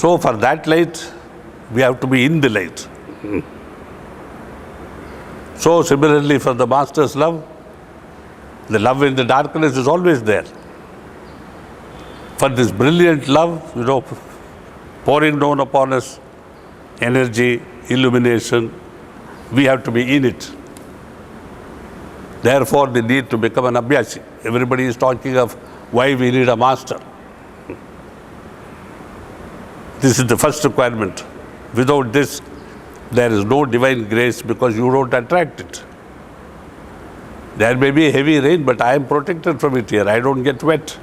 So for that light, we have to be in the light. So similarly for the Master's love, the love in the darkness is always there. For this brilliant love, pouring down upon us, energy, illumination, we have to be in it. Therefore, the need to become an abhyasi. Everybody is talking of why we need a master. This is the first requirement. Without this, there is no divine grace because you don't attract it. There may be heavy rain, but I am protected from it here. I don't get wet.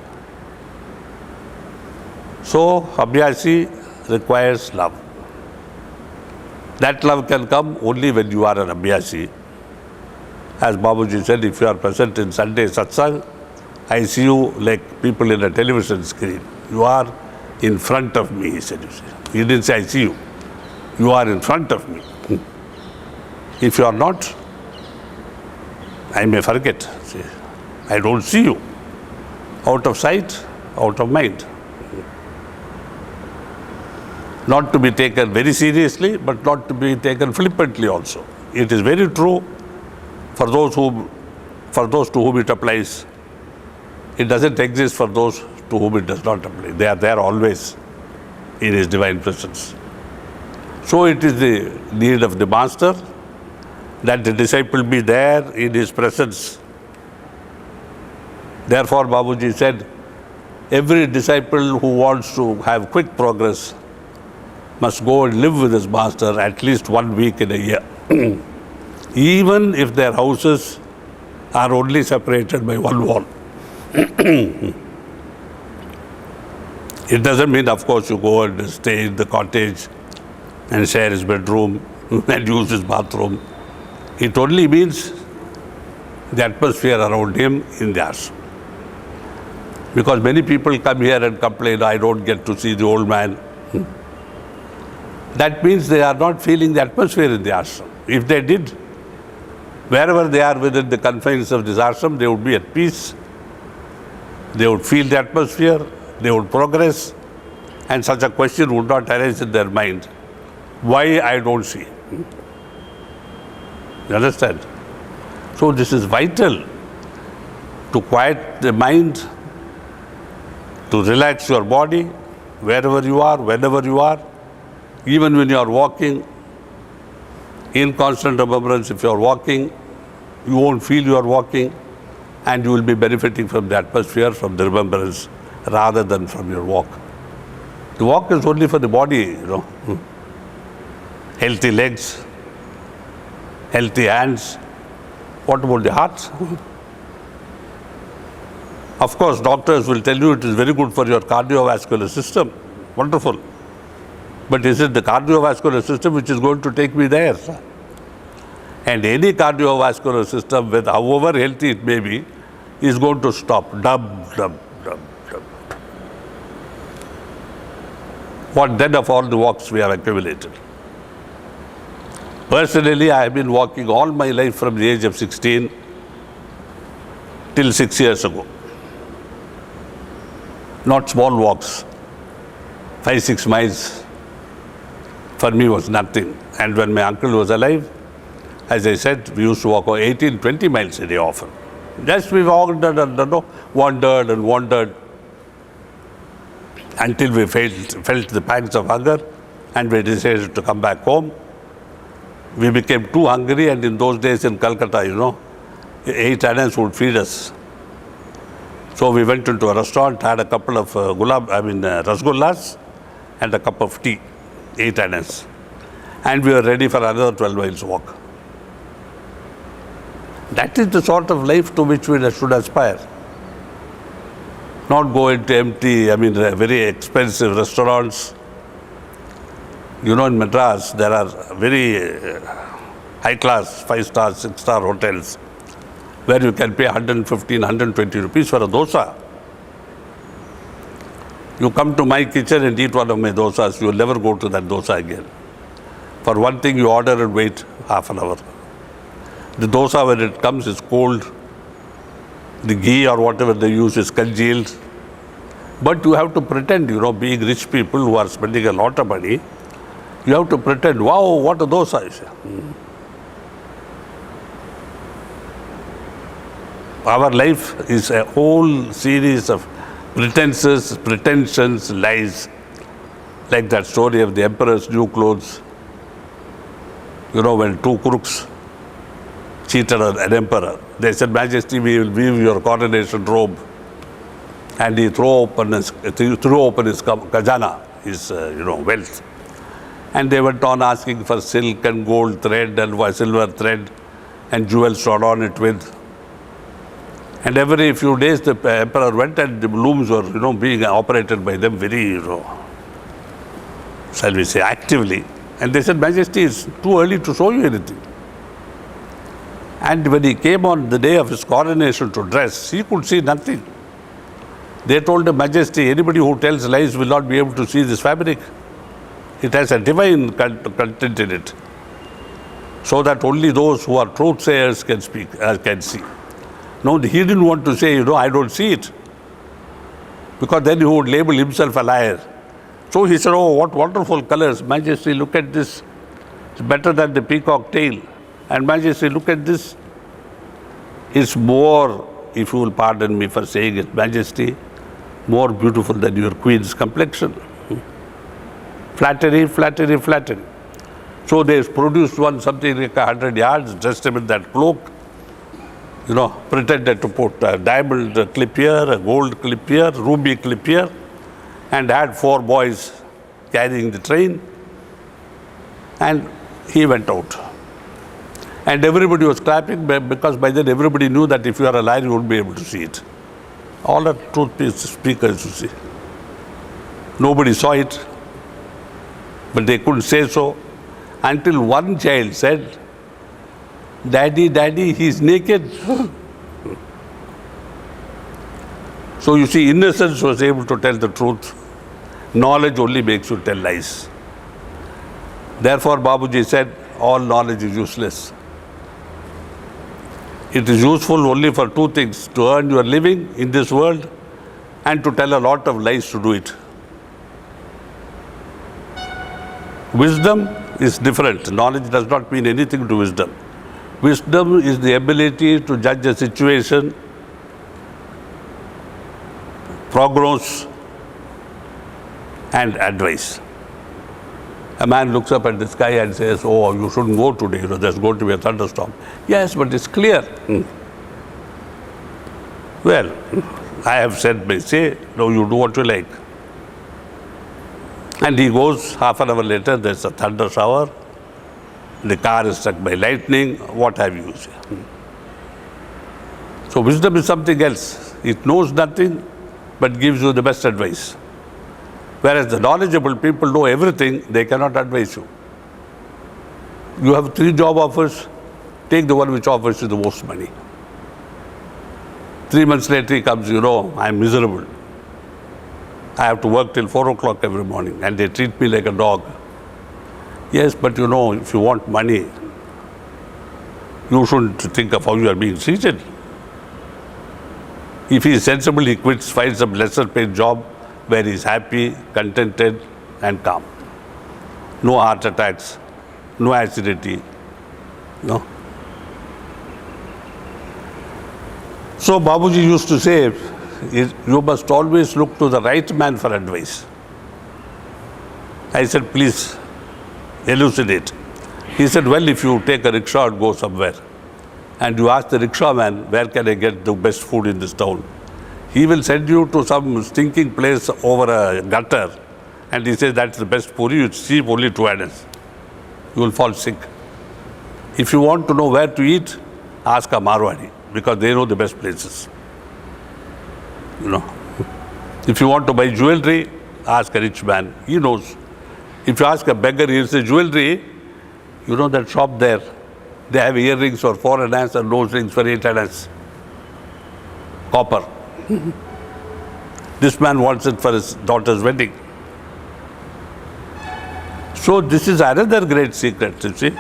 So, abhyasi requires love. That love can come only when you are an abhyasi. As Babuji said, if you are present in Sunday satsang, I see you like people in a television screen. You are in front of me, he said. He didn't say I see you. You are in front of me. If you are not, I may forget. See, I don't see you. Out of sight, out of mind. Not to be taken very seriously, but not to be taken flippantly also. It is very true for those to whom it applies. It doesn't exist for those to whom it does not apply. They are there always in His divine presence. So it is the need of the Master that the disciple be there in His presence. Therefore, Babuji said, every disciple who wants to have quick progress must go and live with his Master at least 1 week in a year. Even if their houses are only separated by one wall. It doesn't mean, of course, you go and stay in the cottage and share his bedroom and use his bathroom. It only means the atmosphere around him in the ashram. Because many people come here and complain, I don't get to see the old man. That means they are not feeling the atmosphere in the ashram. If they did, wherever they are within the confines of this ashram, they would be at peace. They would feel the atmosphere, they would progress, and such a question would not arise in their mind. Why I don't see? You understand? So this is vital to quiet the mind, to relax your body, wherever you are, whenever you are, even when you are walking, in constant remembrance. If you are walking, you won't feel you are walking, and you will be benefiting from the atmosphere, from the remembrance, rather than from your walk. The walk is only for the body, Healthy legs, healthy hands. What about the heart? Of course, doctors will tell you it is very good for your cardiovascular system. Wonderful. But is it the cardiovascular system which is going to take me there? And any cardiovascular system, with however healthy it may be, is going to stop. Dub, dub, dub, dub. What then of all the walks we have accumulated? Personally, I have been walking all my life from the age of 16 till 6 years ago. Not small walks. 5-6 miles for me was nothing. And when my uncle was alive, as I said, we used to walk 18-20 miles a day often. Just we wandered and wandered until we felt the pangs of hunger, and we decided to come back home. We became too hungry, and in those days in Calcutta, 8 annas would feed us. So we went into a restaurant, had a couple of rasgullas and a cup of tea, 8 annas. And we were ready for another 12 miles walk. That is the sort of life to which we should aspire. Not go into empty, very expensive restaurants. In Madras, there are very high-class 5-star, 6-star hotels where you can pay 115, 120 rupees for a dosa. You come to my kitchen and eat one of my dosas, you will never go to that dosa again. For one thing, you order and wait half an hour. The dosa, when it comes, is cold. The ghee or whatever they use is congealed. But you have to pretend, being rich people who are spending a lot of money, you have to pretend, wow, what are those eyes? Our life is a whole series of pretenses, pretensions, lies. Like that story of the emperor's new clothes. When two crooks cheated an emperor, they said, Majesty, we will weave your coronation robe. And he threw open his khazana, his wealth. And they went on asking for silk and gold thread and silver thread and jewels to adorn it with. And every few days the emperor went and the looms were being operated by them very shall we say actively. And they said, Majesty, it's too early to show you anything. And when he came on the day of his coronation to dress, he could see nothing. They told him, Majesty, anybody who tells lies will not be able to see this fabric. It has a divine content in it, so that only those who are truth sayers can speak, can see. No, he didn't want to say, I don't see it, because then he would label himself a liar. So he said, oh, what wonderful colors. Majesty, look at this. It's better than the peacock tail. And Majesty, look at this. It's more, if you will pardon me for saying it, Majesty, more beautiful than your queen's complexion. Flattery, flattery, flattery. So they produced one something like 100 yards, dressed him in that cloak, pretended to put a diamond clip here, a gold clip here, ruby clip here, and had 4 boys carrying the train. And he went out. And everybody was clapping because by then everybody knew that if you are a liar, you won't be able to see it. All the truth speakers, you see. Nobody saw it, but they couldn't say so until one child said, Daddy, Daddy, he's naked. So you see, innocence was able to tell the truth. Knowledge only makes you tell lies. Therefore, Babuji said, all knowledge is useless. It is useful only for 2 things, to earn your living in this world and to tell a lot of lies to do it. Wisdom is different. Knowledge does not mean anything to wisdom. Wisdom is the ability to judge a situation, prognose, and advise. A man looks up at the sky and says, oh, you shouldn't go today, there's going to be a thunderstorm. Yes, but it's clear. Well, I have said my say, no, you do what you like. And he goes, half an hour later, there's a thunder shower, the car is struck by lightning, what have you. So wisdom is something else. It knows nothing, but gives you the best advice. Whereas the knowledgeable people know everything, they cannot advise you. You have 3 job offers, take the one which offers you the most money. 3 months later he comes, I'm miserable. I have to work till 4 o'clock every morning and they treat me like a dog. Yes, but if you want money, you shouldn't think of how you are being treated. If he is sensible, he quits, finds some lesser paid job where he is happy, contented and calm. No heart attacks, no acidity, no. So Babuji used to say, you must always look to the right man for advice. I said, please elucidate. He said, well, if you take a rickshaw and go somewhere and you ask the rickshaw man, where can I get the best food in this town? He will send you to some stinking place over a gutter and he says, that's the best puri, it's cheap, only 2 annas. You will fall sick. If you want to know where to eat, ask a Marwadi, because they know the best places. If you want to buy jewelry, ask a rich man, he knows. If you ask a beggar, he'll say, jewelry, that shop there, they have earrings for 4 annas and nose rings for 8 annas. Copper. This man wants it for his daughter's wedding. So this is another great secret, you see,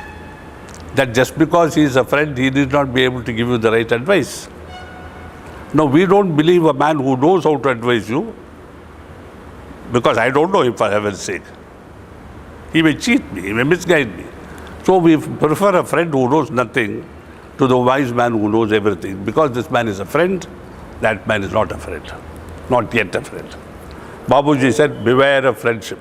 that just because he is a friend, he need not be able to give you the right advice. No, we don't believe a man who knows how to advise you. because I don't know him, for heaven's sake. He may cheat me, he may misguide me. So we prefer a friend who knows nothing to the wise man who knows everything. Because this man is a friend, that man is not a friend, not yet a friend. Babuji said, beware of friendship.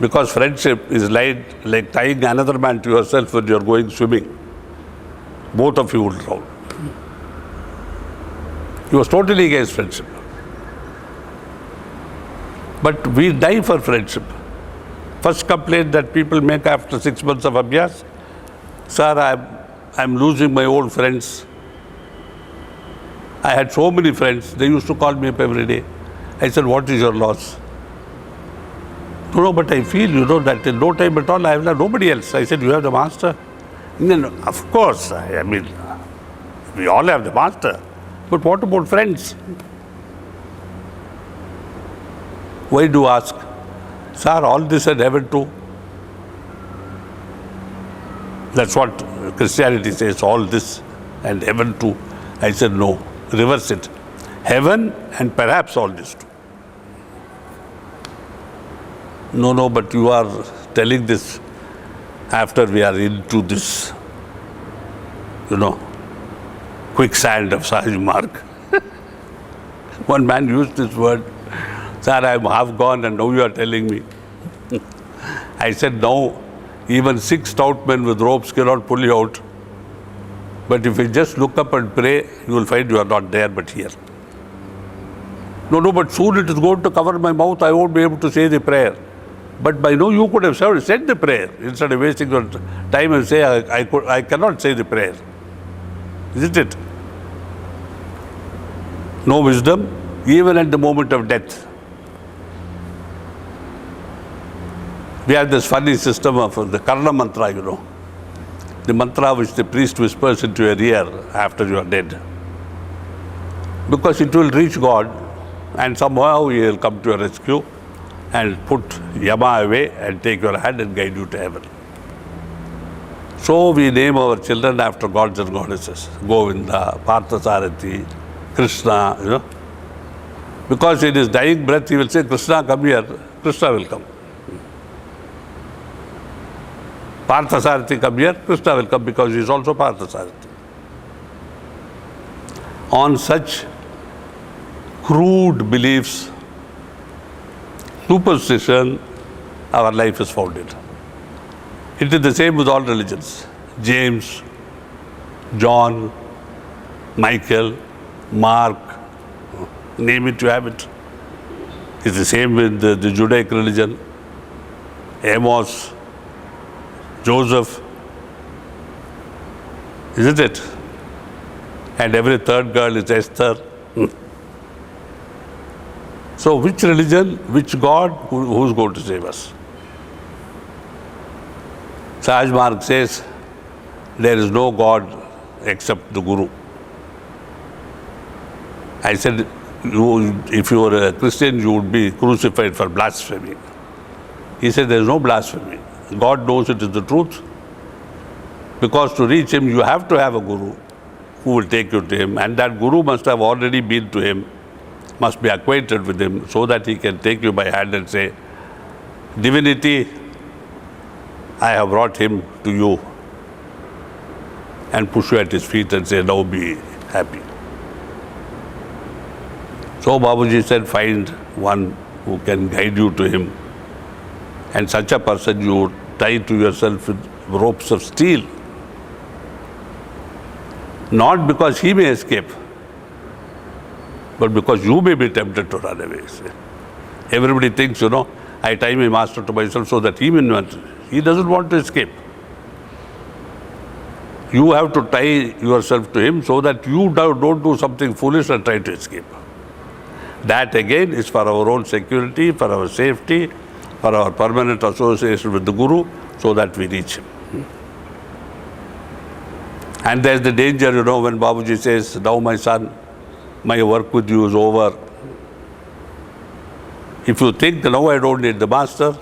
Because friendship is like tying another man to yourself when you're going swimming. Both of you will drown. He was totally against friendship. But we die for friendship. First complaint that people make after 6 months of abhyas, sir, I'm losing my old friends. I had so many friends, they used to call me up every day. I said, what is your loss? No, but I feel, that in no time at all, I have nobody else. I said, you have the master? No, of course, I mean, we all have the master. But what about friends? Why do you ask? Sir, all this in heaven too. That's what Christianity says, all this and heaven too. I said, no, reverse it. Heaven and perhaps all this too. No, but you are telling this after we are into this, quicksand of Sahaj Marg. One man used this word, sir, I am half gone and now you are telling me. I said, no, even 6 stout men with ropes cannot pull you out. But if you just look up and pray, you will find you are not there but here. No, but soon it is going to cover my mouth, I won't be able to say the prayer. But by now you could have said the prayer instead of wasting your time and say, I cannot say the prayer. Isn't it? No wisdom, even at the moment of death. We have this funny system of the Karna mantra, the mantra which the priest whispers into your ear after you are dead. Because it will reach God and somehow He will come to your rescue and put Yama away and take your hand and guide you to heaven. So we name our children after gods and goddesses. Govinda, Parthasarathi, Krishna, Because in his dying breath he will say, Krishna, come here. Krishna will come. Parthasarathi, come here. Krishna will come because he is also Parthasarathi. On such crude beliefs, superstition, our life is founded. It is the same with all religions. James, John, Michael, Mark, name it, you have it. It's the same with the Judaic religion. Amos, Joseph, isn't it? And every third girl is Esther. So which religion, which God, who's going to save us? Sahaj Marg says, there is no God except the Guru. I said, if you were a Christian, you would be crucified for blasphemy. He said, there is no blasphemy. God knows it is the truth. Because to reach Him, you have to have a Guru who will take you to Him. And that Guru must have already been to Him, must be acquainted with Him, so that he can take you by hand and say, Divinity, I have brought him to you, and push you at his feet and say, now be happy. So Babuji said, find one who can guide you to him. And such a person you tie to yourself with ropes of steel. Not because he may escape, but because you may be tempted to run away. Everybody thinks, I tie my master to myself so that he may not. He doesn't want to escape. You have to tie yourself to him so that you don't do something foolish and try to escape. That again is for our own security, for our safety, for our permanent association with the Guru, so that we reach him. And there's the danger, when Babuji says, now my son, my work with you is over. If you think, now I don't need the master,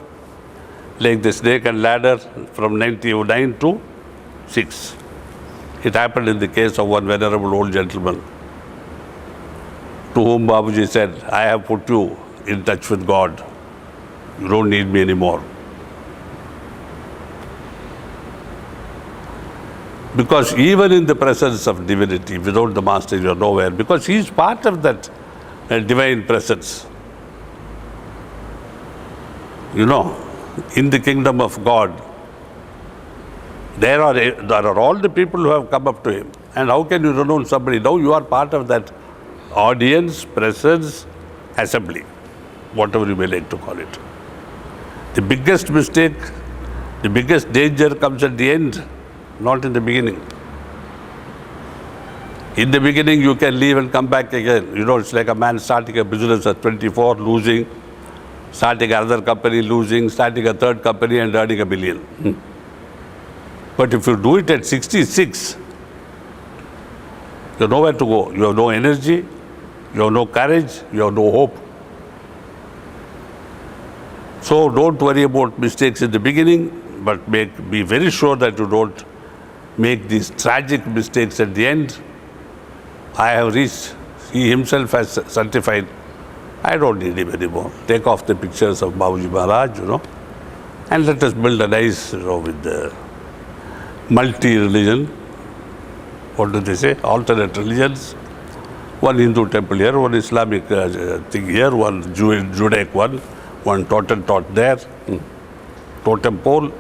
like the snake and ladder from 99 to 6. It happened in the case of one venerable old gentleman to whom Babuji said, I have put you in touch with God. You don't need me anymore. Because even in the presence of divinity, without the Master, you are nowhere. Because he is part of that divine presence. You know, in the kingdom of God, there are all the people who have come up to him. And how can you renounce somebody? Now you are part of that audience, presence, assembly, whatever you may like to call it. The biggest mistake, the biggest danger comes at the end, not in the beginning. In the beginning, you can leave and come back again. You know, it's like a man starting a business at 24, losing, starting another company, losing, starting a third company and earning $1 billion. But if you do it at 66, you have nowhere to go. You have no energy, you have no courage, you have no hope. So don't worry about mistakes in the beginning, but be very sure that you don't make these tragic mistakes at the end. I have reached, he himself has certified, I don't need him anymore. Take off the pictures of Babuji Maharaj, and let us build a nice, with the multi-religion, what do they say, alternate religions, one Hindu temple here, one Islamic thing here, one Judaic one totem tot there, totem pole.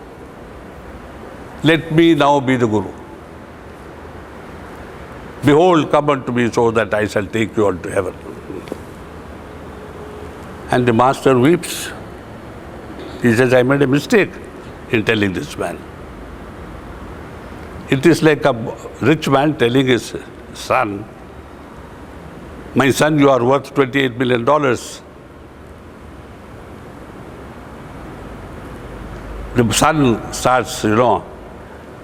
Let me now be the Guru. Behold, come unto me so that I shall take you unto heaven. And the Master weeps. He says, I made a mistake in telling this man. It is like a rich man telling his son, my son, you are worth $28 million. The son starts,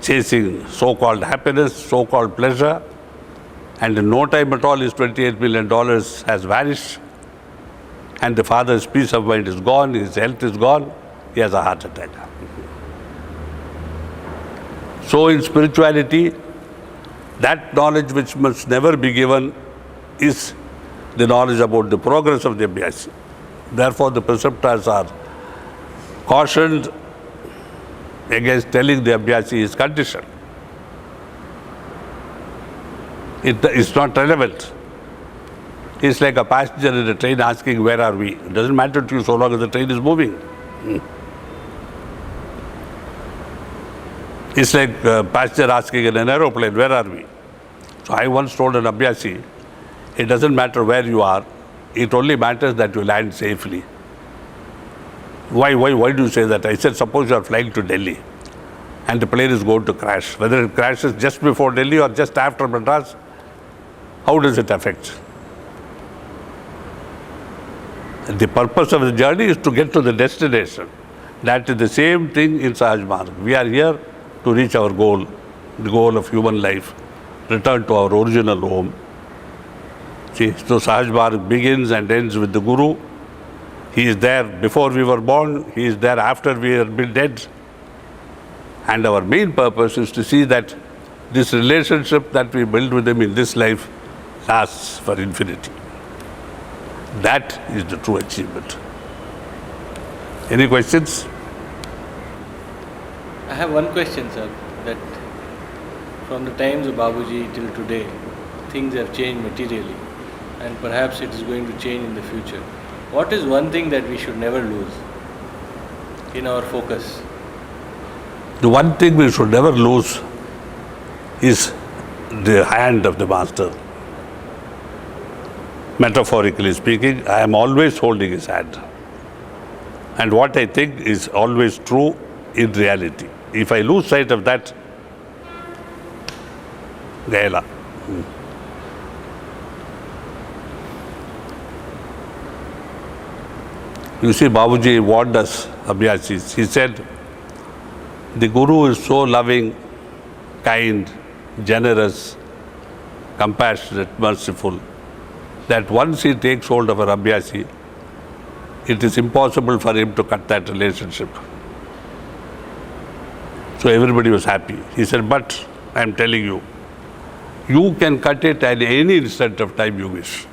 chasing so-called happiness, so-called pleasure, and in no time at all his $28 million has vanished, and the father's peace of mind is gone, his health is gone, he has a heart attack. So in spirituality, that knowledge which must never be given is the knowledge about the progress of the abhyasi. Therefore, the preceptors are cautioned against telling the abhyasi his condition. It is not relevant. It's like a passenger in a train asking, where are we? It doesn't matter to you so long as the train is moving. It's like a passenger asking in an aeroplane, where are we? So I once told an abhyasi, it doesn't matter where you are, it only matters that you land safely. Why do you say that? I said, suppose you are flying to Delhi and the plane is going to crash. Whether it crashes just before Delhi or just after Madras, how does it affect? The purpose of the journey is to get to the destination. That is the same thing in Sahaj Marg. We are here to reach our goal, the goal of human life, return to our original home. See, so Sahaj Marg begins and ends with the Guru. He is there before we were born, he is there after we have been dead. And our main purpose is to see that this relationship that we build with him in this life lasts for infinity. That is the true achievement. Any questions? I have one question, sir, that from the times of Babuji till today, things have changed materially and perhaps it is going to change in the future. What is one thing that we should never lose in our focus? The one thing we should never lose is the hand of the Master. Metaphorically speaking, I am always holding his hand. And what I think is always true in reality. If I lose sight of that, Gaela. You see, Babuji warned us, abhyasis. He said, the Guru is so loving, kind, generous, compassionate, merciful, that once he takes hold of an abhyasi, it is impossible for him to cut that relationship. So everybody was happy. He said, but I am telling you, you can cut it at any instant of time you wish.